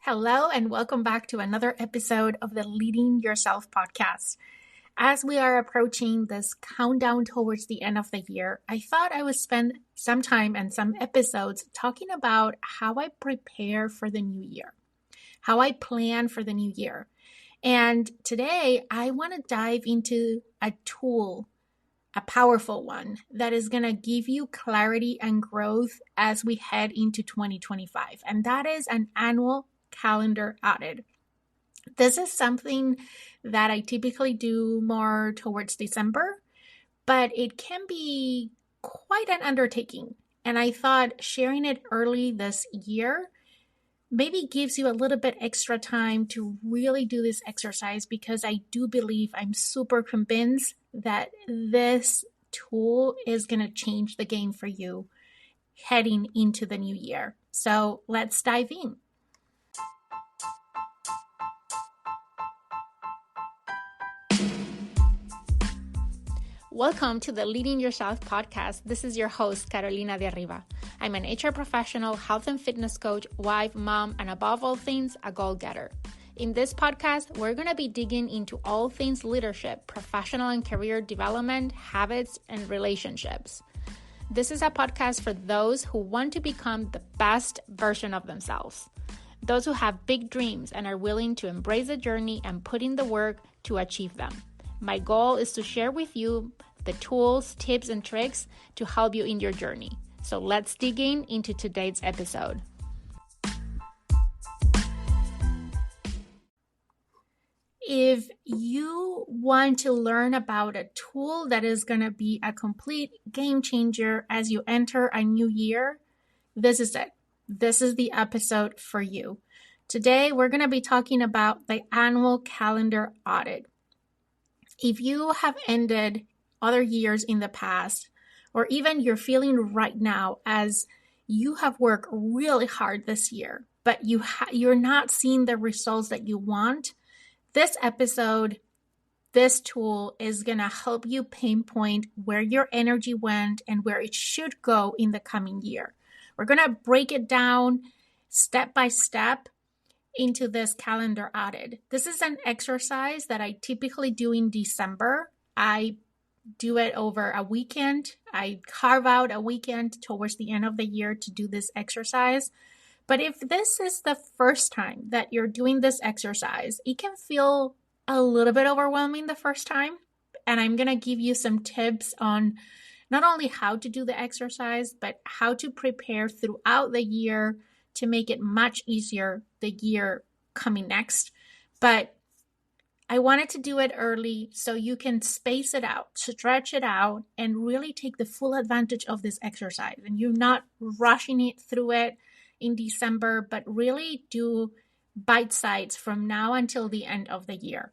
Hello, and welcome back to another episode of the Leading Yourself podcast. As we are approaching this countdown towards the end of the year, I thought I would spend some time and some episodes talking about how I prepare for the new year, how I plan for the new year. And today I want to dive into a tool, a powerful one that is going to give you clarity and growth as we head into 2025. And that is an annual calendar audit. This is something that I typically do more towards December, but it can be quite an undertaking. And I thought sharing it early this year maybe gives you a little bit extra time to really do this exercise, because I do believe, I'm super convinced that this tool is going to change the game for you heading into the new year. So let's dive in. Welcome to the Leading Yourself podcast. This is your host, Carolina de Arriba. I'm an HR professional, health and fitness coach, wife, mom, and above all things, a goal-getter. In this podcast, we're going to be digging into all things leadership, professional and career development, habits, and relationships. This is a podcast for those who want to become the best version of themselves. Those who have big dreams and are willing to embrace the journey and put in the work to achieve them. My goal is to share with you the tools, tips, and tricks to help you in your journey. So let's dig into today's episode. If you want to learn about a tool that is going to be a complete game changer as you enter a new year, this is it. This is the episode for you. Today, we're going to be talking about the Annual Calendar Audit. If you have ended other years in the past, or even you're feeling right now as you have worked really hard this year, but you're not seeing the results that you want, this episode, this tool is going to help you pinpoint where your energy went and where it should go in the coming year. We're going to break it down step by step into this calendar audit. This is an exercise that I typically do in December. I do it over a weekend. I carve out a weekend towards the end of the year to do this exercise. But if this is the first time that you're doing this exercise, it can feel a little bit overwhelming the first time. And I'm going to give you some tips on not only how to do the exercise, but how to prepare throughout the year to make it much easier the year coming next. But I wanted to do it early so you can space it out, stretch it out, and really take the full advantage of this exercise. And you're not rushing it through it in December, but really do bite size from now until the end of the year.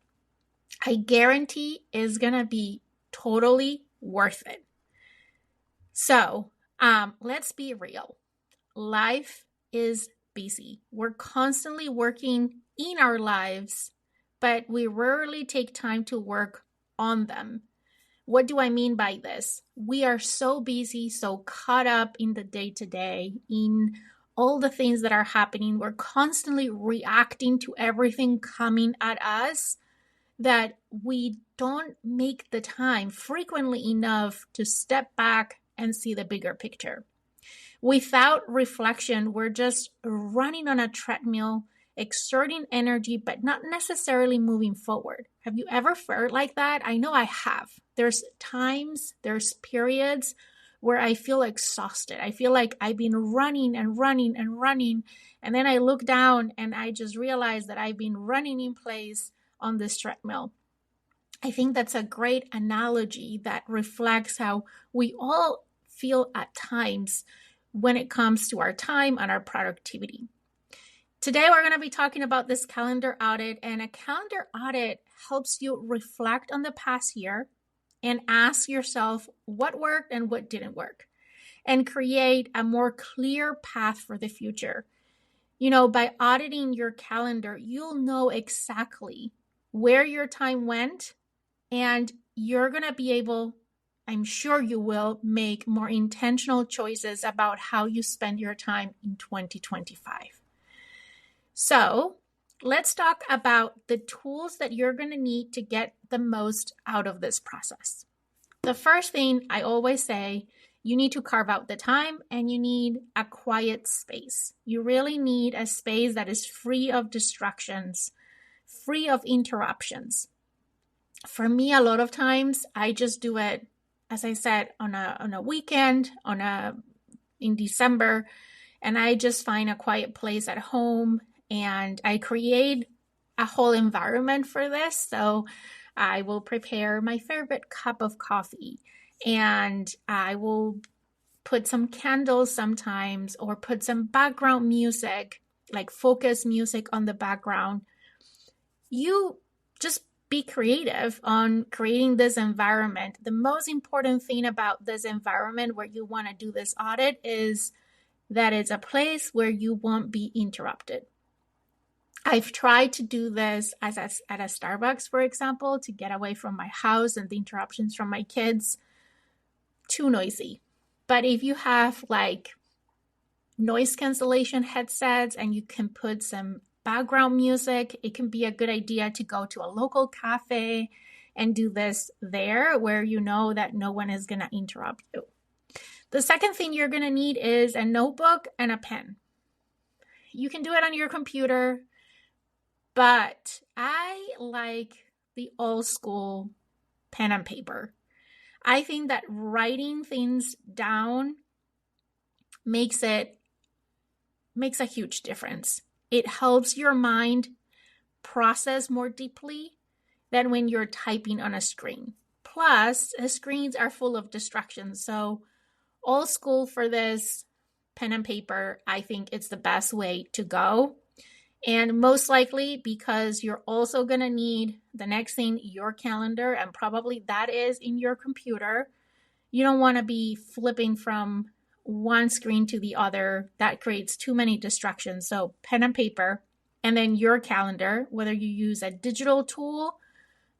I guarantee it's going to be totally worth it. So let's be real. Life is busy. We're constantly working in our lives, but we rarely take time to work on them. What do I mean by this? We are so busy, so caught up in the day-to-day, in all the things that are happening. We're constantly reacting to everything coming at us that we don't make the time frequently enough to step back and see the bigger picture. Without reflection, we're just running on a treadmill, exerting energy, but not necessarily moving forward. Have you ever felt like that? I know I have. There's times, there's periods where I feel exhausted. I feel like I've been running and running and running. And then I look down and I just realize that I've been running in place on this treadmill. I think that's a great analogy that reflects how we all feel at times when it comes to our time and our productivity. Today, we're going to be talking about this calendar audit, and a calendar audit helps you reflect on the past year and ask yourself what worked and what didn't work, and create a more clear path for the future. By auditing your calendar, you'll know exactly where your time went, and you're going to be able, I'm sure you will, make more intentional choices about how you spend your time in 2025. So let's talk about the tools that you're going to need to get the most out of this process. The first thing I always say, you need to carve out the time and you need a quiet space. You really need a space that is free of distractions, free of interruptions. For me, a lot of times I just do it, as I said, on a weekend, in December, and I just find a quiet place at home and I create a whole environment for this. So I will prepare my favorite cup of coffee and I will put some candles sometimes or put some background music, like focus music on the background. You just be creative on creating this environment. The most important thing about this environment where you want to do this audit is that it's a place where you won't be interrupted. I've tried to do this at a Starbucks, for example, to get away from my house and the interruptions from my kids. Too noisy. But if you have like noise cancellation headsets and you can put some background music, it can be a good idea to go to a local cafe and do this there where you know that no one is going to interrupt you. The second thing you're going to need is a notebook and a pen. You can do it on your computer, but I like the old school pen and paper. I think that writing things down makes a huge difference. It helps your mind process more deeply than when you're typing on a screen. Plus, screens are full of distractions. So old school for this, pen and paper, I think it's the best way to go. And most likely because you're also going to need the next thing, your calendar, and probably that is in your computer. You don't want to be flipping from one screen to the other. That creates too many distractions. So pen and paper, and then your calendar, whether you use a digital tool,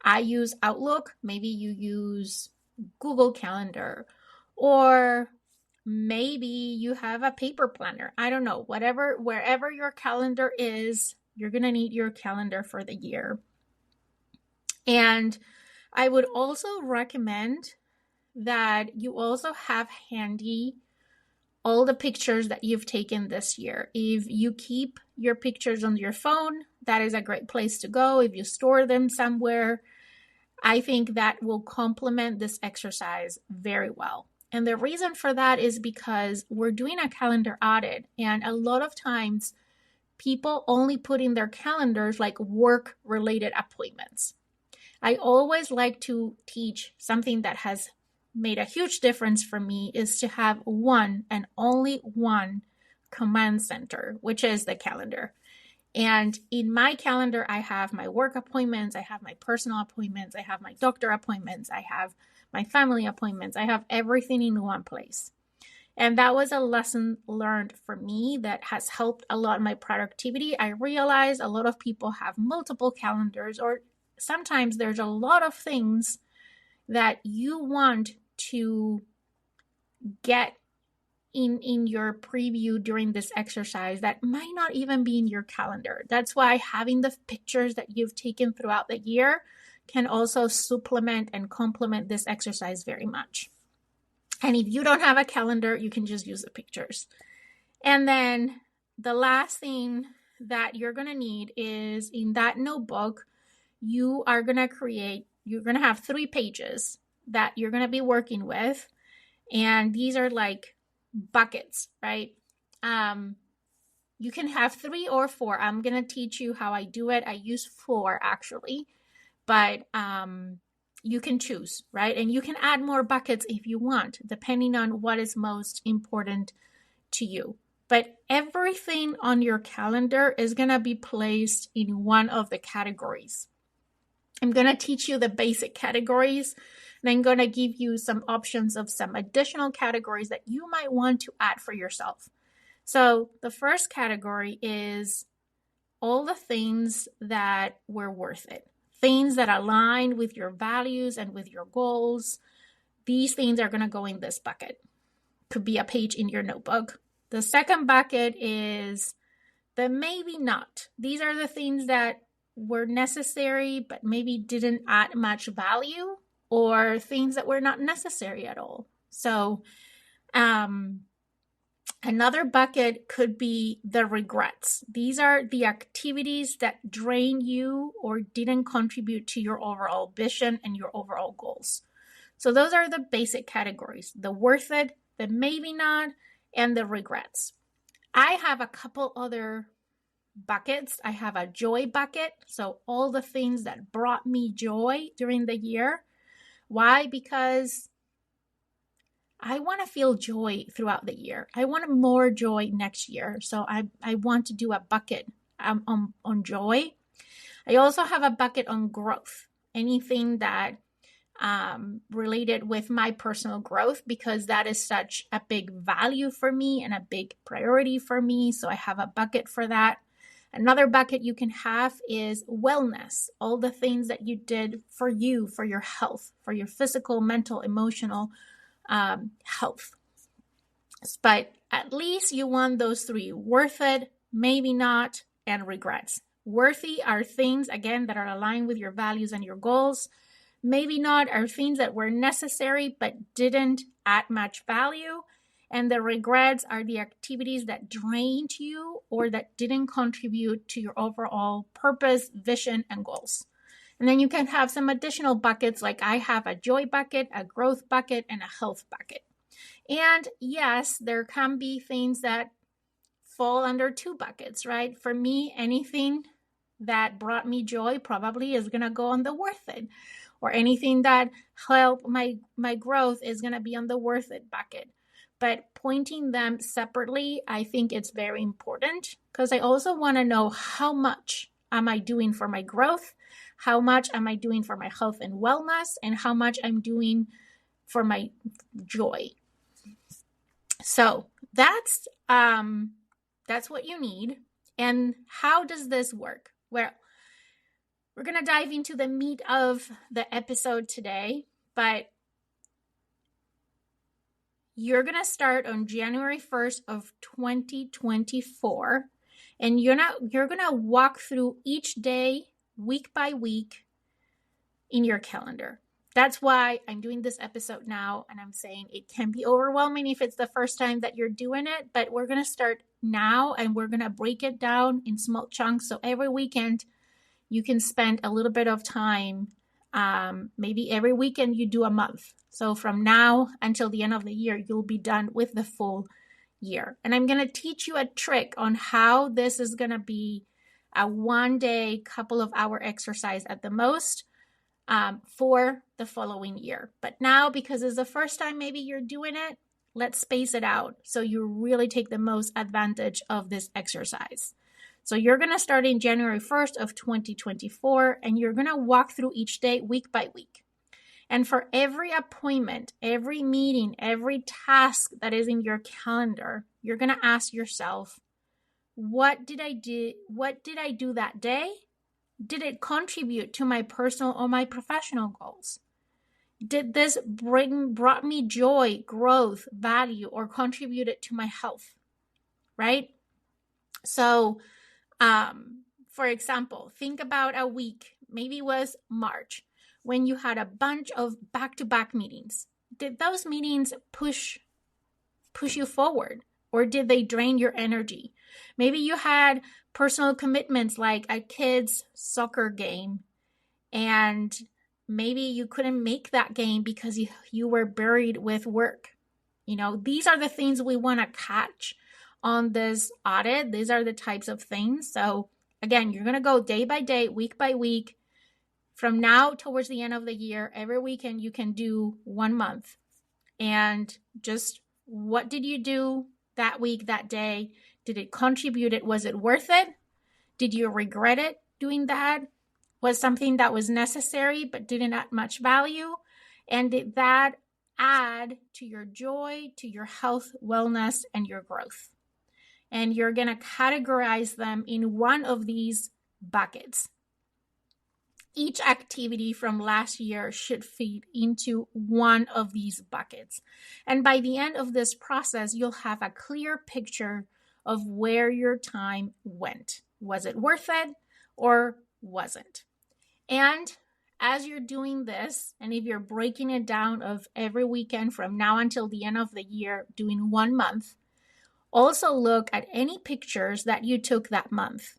I use Outlook, maybe you use Google Calendar, or maybe you have a paper planner. I don't know, wherever your calendar is, you're going to need your calendar for the year. And I would also recommend that you also have handy all the pictures that you've taken this year. If you keep your pictures on your phone, that is a great place to go. If you store them somewhere, I think that will complement this exercise very well. And the reason for that is because we're doing a calendar audit, and a lot of times people only put in their calendars like work-related appointments. I always like to teach something that has made a huge difference for me is to have one and only one command center, which is the calendar. And in my calendar, I have my work appointments, I have my personal appointments, I have my doctor appointments, I have my family appointments, I have everything in one place. And that was a lesson learned for me that has helped a lot in my productivity. I realized a lot of people have multiple calendars, or sometimes there's a lot of things that you want to get in your preview during this exercise that might not even be in your calendar. That's why having the pictures that you've taken throughout the year can also supplement and complement this exercise very much. And if you don't have a calendar, you can just use the pictures. And then the last thing that you're going to need is in that notebook, you're going to have 3 pages that you're going to be working with. And these are like buckets, right? You can have 3 or 4. I'm going to teach you how I do it. I use 4 actually, but you can choose, right? And you can add more buckets if you want, depending on what is most important to you. But everything on your calendar is going to be placed in one of the categories. I'm going to teach you the basic categories, and I'm going to give you some options of some additional categories that you might want to add for yourself. So the first category is all the things that were worth it. Things that align with your values and with your goals. These things are going to go in this bucket. Could be a page in your notebook. The second bucket is the maybe not. These are the things that were necessary, but maybe didn't add much value, or things that were not necessary at all. So, another bucket could be the regrets. These are the activities that drain you or didn't contribute to your overall vision and your overall goals. So those are the basic categories: the worth it, the maybe not, and the regrets. I have a couple other buckets. I have a joy bucket. So all the things that brought me joy during the year. Why? Because I want to feel joy throughout the year. I want more joy next year. So I want to do a bucket on joy. I also have a bucket on growth. Anything that related with my personal growth, because that is such a big value for me and a big priority for me. So I have a bucket for that. Another bucket you can have is wellness. All the things that you did for you, for your health, for your physical, mental, emotional health. But at least you want those three: worth it, maybe not, and regrets. Worthy are things, again, that are aligned with your values and your goals. Maybe not are things that were necessary but didn't add much value. And the regrets are the activities that drained you or that didn't contribute to your overall purpose, vision, and goals. And then you can have some additional buckets, like I have a joy bucket, a growth bucket, and a health bucket. And yes, there can be things that fall under two buckets, right? For me, anything that brought me joy probably is going to go on the worth it. Or anything that helped my growth is going to be on the worth it bucket. But pointing them separately, I think it's very important, because I also want to know how much am I doing for my growth, how much am I doing for my health and wellness, and how much I'm doing for my joy. So that's what you need. And how does this work? Well, we're going to dive into the meat of the episode today, but you're going to start on January 1st of 2024, and you're going to walk through each day, week by week, in your calendar. That's why I'm doing this episode now, and I'm saying it can be overwhelming if it's the first time that you're doing it, but we're going to start now, and we're going to break it down in small chunks. So every weekend, you can spend a little bit of time. Maybe every weekend you do a month. So from now until the end of the year, you'll be done with the full year. And I'm going to teach you a trick on how this is going to be a 1 day, couple of hour exercise at the most for the following year. But now, because it's the first time maybe you're doing it, let's space it out so you really take the most advantage of this exercise. So you're going to start in January 1st of 2024, and you're going to walk through each day week by week. And for every appointment, every meeting, every task that is in your calendar, you're going to ask yourself, what did I do? What did I do that day? Did it contribute to my personal or my professional goals? Did this brought me joy, growth, value, or contributed to my health? Right? So, for example, think about a week, maybe it was March, when you had a bunch of back-to-back meetings. Did those meetings push you forward, or did they drain your energy? Maybe you had personal commitments like a kid's soccer game, and maybe you couldn't make that game because you were buried with work. These are the things we want to catch on this audit. These are the types of things. So again, you're going to go day by day, week by week. From now towards the end of the year, every weekend you can do 1 month. And just what did you do that week, that day? Did it contribute? Was it worth it? Did you regret it doing that? Was something that was necessary but didn't add much value? And did that add to your joy, to your health, wellness, and your growth? And you're going to categorize them in one of these buckets. Each activity from last year should feed into one of these buckets. And by the end of this process, you'll have a clear picture of where your time went. Was it worth it or wasn't? And as you're doing this, and if you're breaking it down of every weekend from now until the end of the year, doing 1 month, also look at any pictures that you took that month.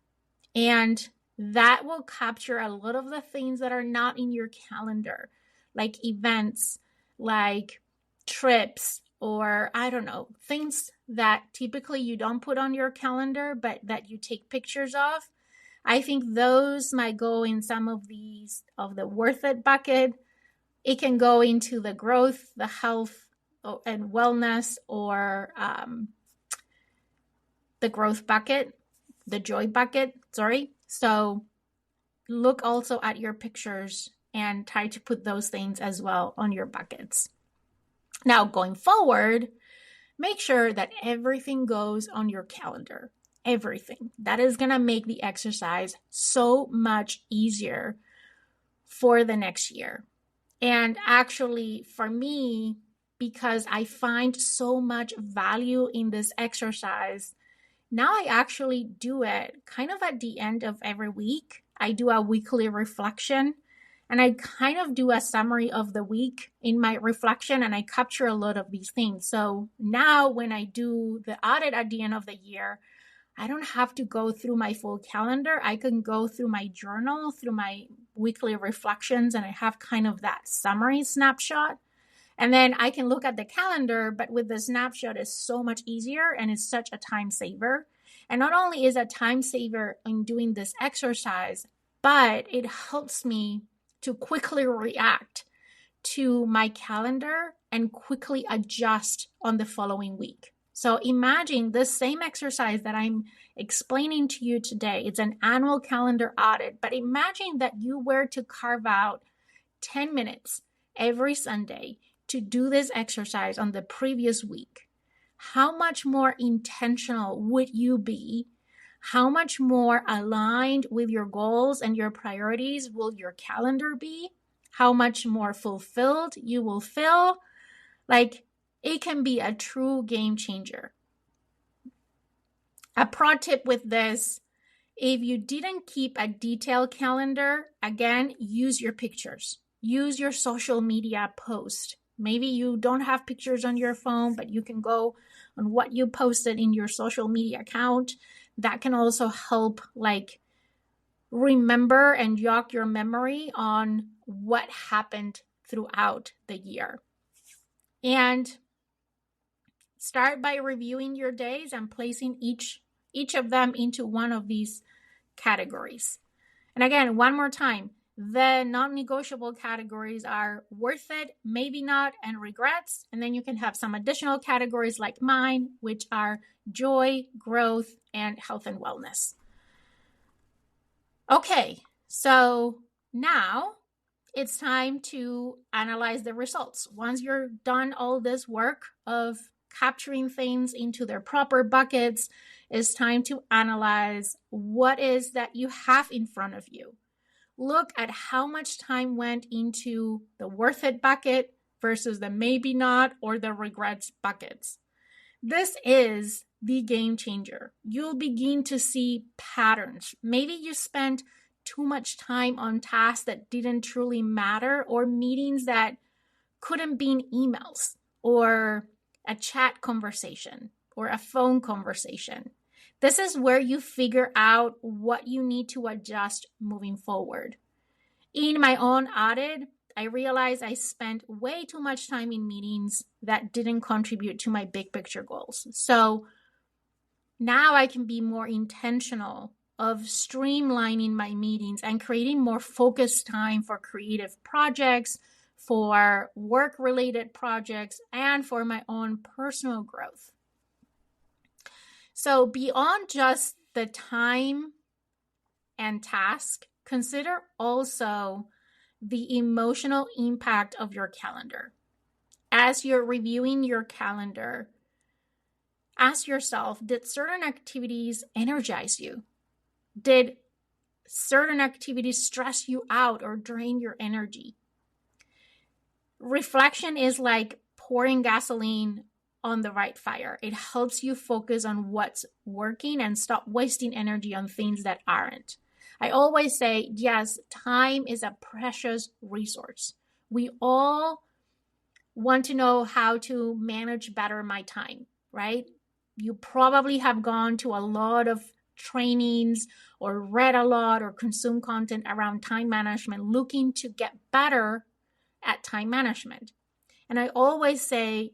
And that will capture a lot of the things that are not in your calendar, like events, like trips, or I don't know, things that typically you don't put on your calendar, but that you take pictures of. I think those might go in some of these of the worth it bucket. It can go into the growth, the health, and wellness, or the growth bucket, the joy bucket, sorry. So look also at your pictures and try to put those things as well on your buckets. Now, going forward, make sure that everything goes on your calendar. Everything. That is going to make the exercise so much easier for the next year. And actually, for me, because I find so much value in this exercise, now I actually do it kind of at the end of every week. I do a weekly reflection, and I kind of do a summary of the week in my reflection, and I capture a lot of these things. So now when I do the audit at the end of the year, I don't have to go through my full calendar. I can go through my journal, through my weekly reflections, and I have kind of that summary snapshot. And then I can look at the calendar, but with the snapshot, it's so much easier and it's such a time saver. And not only is a time saver in doing this exercise, but it helps me to quickly react to my calendar and quickly adjust on the following week. So imagine this same exercise that I'm explaining to you today. It's an annual calendar audit, but imagine that you were to carve out 10 minutes every Sunday to do this exercise on the previous week. How much more intentional would you be? How much more aligned with your goals and your priorities will your calendar be? How much more fulfilled you will feel? Like, it can be a true game changer. A pro tip with this, if you didn't keep a detailed calendar, again, use your pictures. Use your social media post. Maybe you don't have pictures on your phone, but you can go on what you posted in your social media account. That can also help remember and jog your memory on what happened throughout the year. And start by reviewing your days and placing each of them into one of these categories. And again, one more time, the non-negotiable categories are worth it, maybe not, and regrets. And then you can have some additional categories like mine, which are joy, growth, and health and wellness. Okay, so now it's time to analyze the results. Once you're done all this work of capturing things into their proper buckets, it's time to analyze what is that you have in front of you. Look at how much time went into the worth it bucket versus the maybe not or the regrets buckets. This is the game changer. You'll begin to see patterns. Maybe you spent too much time on tasks that didn't truly matter, or meetings that couldn't be in emails, or a chat conversation, or a phone conversation. This is where you figure out what you need to adjust moving forward. In my own audit, I realized I spent way too much time in meetings that didn't contribute to my big picture goals. So now I can be more intentional of streamlining my meetings and creating more focused time for creative projects, for work-related projects, and for my own personal growth. So beyond just the time and task, consider also the emotional impact of your calendar. As you're reviewing your calendar, ask yourself, did certain activities energize you? Did certain activities stress you out or drain your energy? Reflection is like pouring gasoline on the right fire. It helps you focus on what's working and stop wasting energy on things that aren't. I always say, yes, time is a precious resource. We all want to know how to manage better my time, right? You probably have gone to a lot of trainings or read a lot or consumed content around time management, looking to get better at time management. And I always say,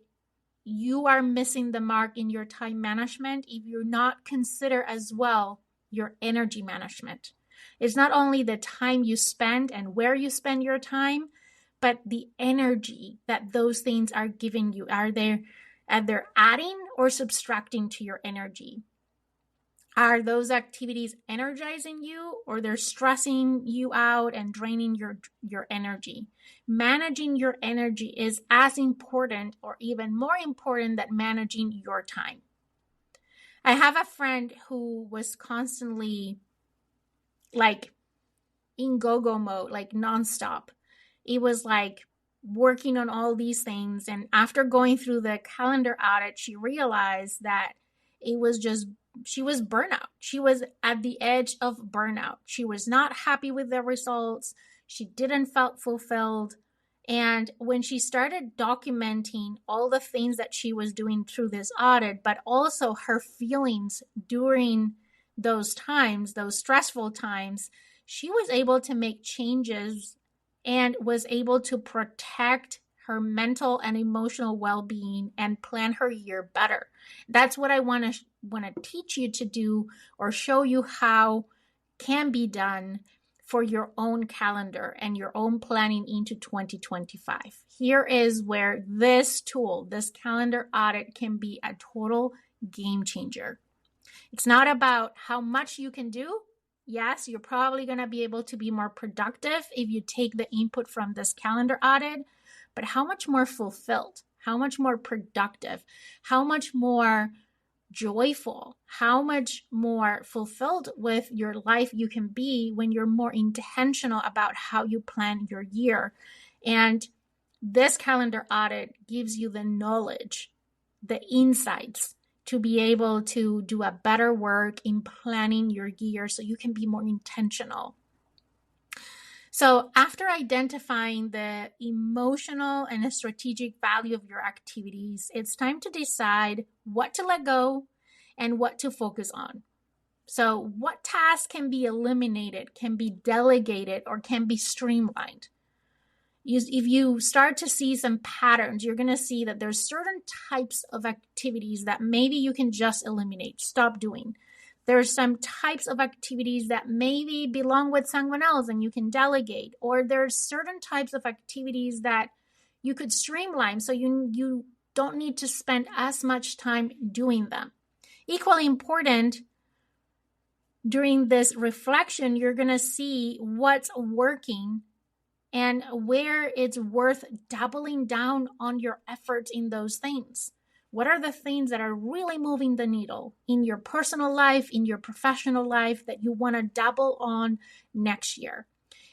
you are missing the mark in your time management if you not consider as well your energy management. It's not only the time you spend and where you spend your time, but the energy that those things are giving you. Are they adding or subtracting to your energy? Are those activities energizing you, or they're stressing you out and draining your energy? Managing your energy is as important or even more important than managing your time. I have a friend who was constantly like in go-go mode, like nonstop. It was like working on all these things. And after going through the calendar audit, she realized that it was just, she was burnout. She was at the edge of burnout. She was not happy with the results. She didn't felt fulfilled. And when she started documenting all the things that she was doing through this audit, but also her feelings during those times, those stressful times, she was able to make changes and was able to protect her mental and emotional well-being and plan her year better. That's what I want to teach you to do, or show you how can be done for your own calendar and your own planning into 2025. Here is where this tool, this calendar audit, can be a total game changer. It's not about how much you can do. Yes, you're probably going to be able to be more productive if you take the input from this calendar audit, but how much more fulfilled, how much more productive, how much more joyful, how much more fulfilled with your life you can be when you're more intentional about how you plan your year. And this calendar audit gives you the knowledge, the insights to be able to do a better work in planning your year so you can be more intentional. So after identifying the emotional and strategic value of your activities, it's time to decide what to let go and what to focus on. So what tasks can be eliminated, can be delegated, or can be streamlined? If you start to see some patterns, you're going to see that there's certain types of activities that maybe you can just eliminate, stop doing. There's some types of activities that maybe belong with someone else and you can delegate. Or there's certain types of activities that you could streamline so you don't need to spend as much time doing them. Equally important, during this reflection, you're going to see what's working and where it's worth doubling down on your efforts in those things. What are the things that are really moving the needle in your personal life, in your professional life, that you want to double on next year?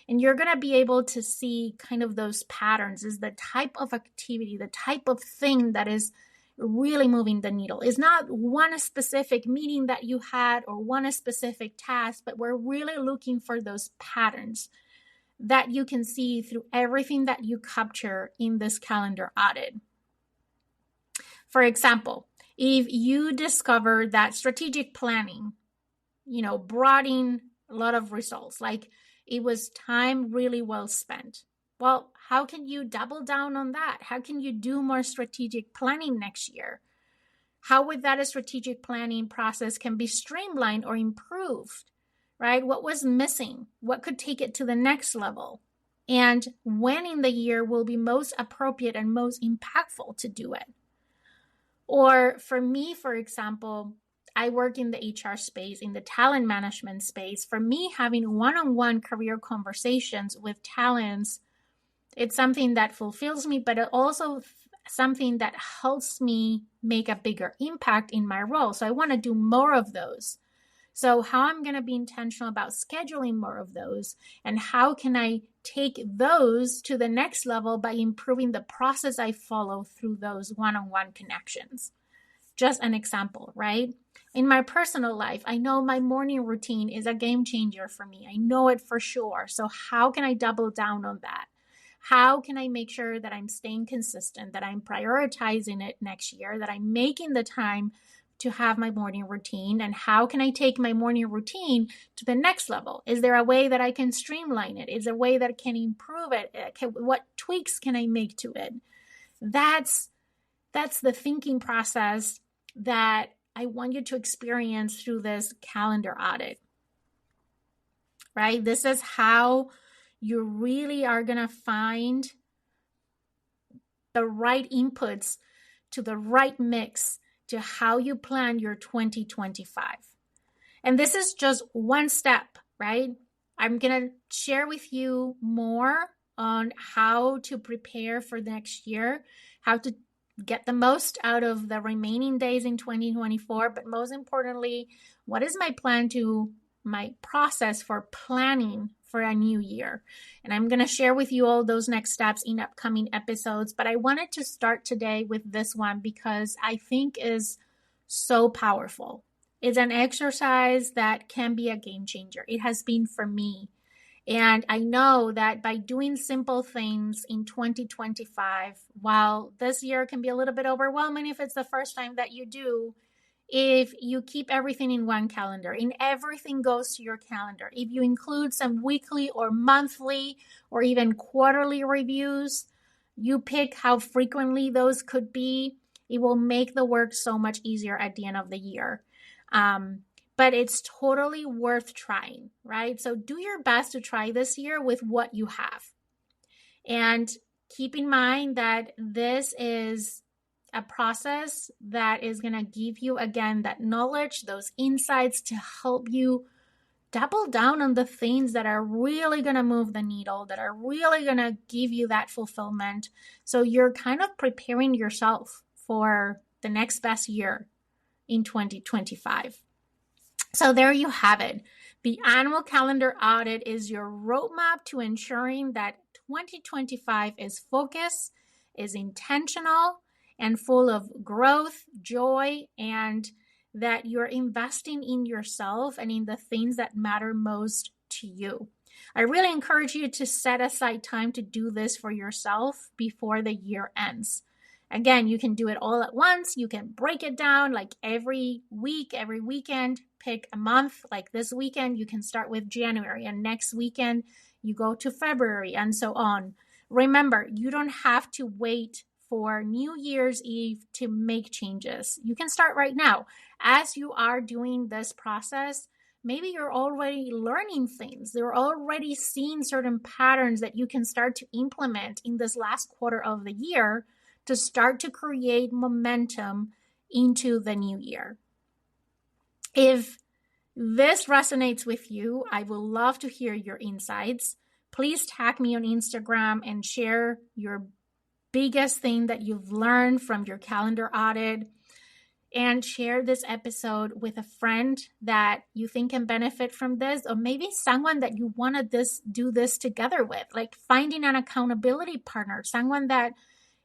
And you're going to be able to see kind of those patterns. Is the type of activity, the type of thing that is really moving the needle. It's not one specific meeting that you had or one specific task, but we're really looking for those patterns that you can see through everything that you capture in this calendar audit. For example, if you discover that strategic planning, brought in a lot of results, like it was time really well spent. Well, how can you double down on that? How can you do more strategic planning next year? How with that strategic planning process can be streamlined or improved, right? What was missing? What could take it to the next level? And when in the year will be most appropriate and most impactful to do it? Or for me, for example, I work in the HR space, in the talent management space. For me, having one-on-one career conversations with talents, it's something that fulfills me, but it also something that helps me make a bigger impact in my role. So I want to do more of those. So how I'm going to be intentional about scheduling more of those, and how can I take those to the next level by improving the process I follow through those one-on-one connections. Just an example, right? In my personal life, I know my morning routine is a game changer for me. I know it for sure. So how can I double down on that? How can I make sure that I'm staying consistent, that I'm prioritizing it next year, that I'm making the time to have my morning routine? And how can I take my morning routine to the next level? Is there a way that I can streamline it? Is there a way that I can improve it? What tweaks can I make to it? That's the thinking process that I want you to experience through this calendar audit, right? This is how you really are going to find the right inputs to the right mix to how you plan your 2025. And this is just one step, right? I'm going to share with you more on how to prepare for next year, how to get the most out of the remaining days in 2024, but most importantly, what is my process for planning for a new year? And I'm going to share with you all those next steps in upcoming episodes, but I wanted to start today with this one because I think is so powerful. It's an exercise that can be a game changer. It has been for me. And I know that by doing simple things in 2025, while this year can be a little bit overwhelming if it's the first time that you do, if you keep everything in one calendar, and everything goes to your calendar, if you include some weekly or monthly or even quarterly reviews, you pick how frequently those could be, it will make the work so much easier at the end of the year. But it's totally worth trying, right? So do your best to try this year with what you have. And keep in mind that this is a process that is going to give you, again, that knowledge, those insights to help you double down on the things that are really going to move the needle, that are really going to give you that fulfillment. So you're kind of preparing yourself for the next best year in 2025. So there you have it. The annual calendar audit is your roadmap to ensuring that 2025 is focused, is intentional, and full of growth, joy, and that you're investing in yourself and in the things that matter most to you. I really encourage you to set aside time to do this for yourself before the year ends. Again, you can do it all at once. You can break it down like every week, every weekend, pick a month. Like this weekend, you can start with January, and next weekend, you go to February, and so on. Remember, you don't have to wait for New Year's Eve to make changes. You can start right now. As you are doing this process, maybe you're already learning things. You're already seeing certain patterns that you can start to implement in this last quarter of the year to start to create momentum into the new year. If this resonates with you, I would love to hear your insights. Please tag me on Instagram and share your biggest thing that you've learned from your calendar audit, and share this episode with a friend that you think can benefit from this, or maybe someone that you want to do this together with, like finding an accountability partner, someone that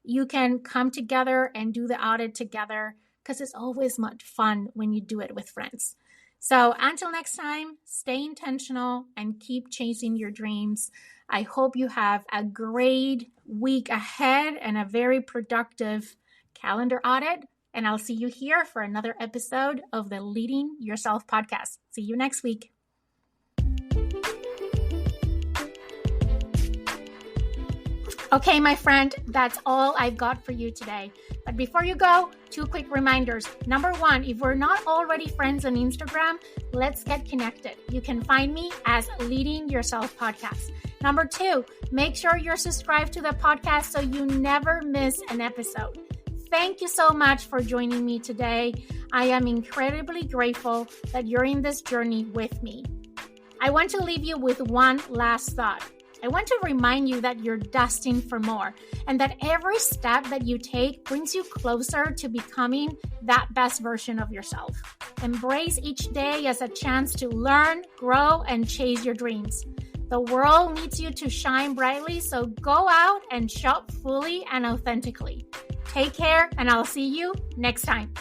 you can come together and do the audit together, because it's always much fun when you do it with friends. So until next time, stay intentional and keep chasing your dreams. I hope you have a great week ahead and a very productive calendar audit. And I'll see you here for another episode of the Leading Yourself podcast. See you next week. Okay, my friend, that's all I've got for you today. But before you go, 2 quick reminders. Number 1, if we're not already friends on Instagram, let's get connected. You can find me as Leading Yourself Podcast. Number 2, make sure you're subscribed to the podcast so you never miss an episode. Thank you so much for joining me today. I am incredibly grateful that you're in this journey with me. I want to leave you with one last thought. I want to remind you that you're destined for more and that every step that you take brings you closer to becoming that best version of yourself. Embrace each day as a chance to learn, grow, and chase your dreams. The world needs you to shine brightly, so go out and show up fully and authentically. Take care, and I'll see you next time.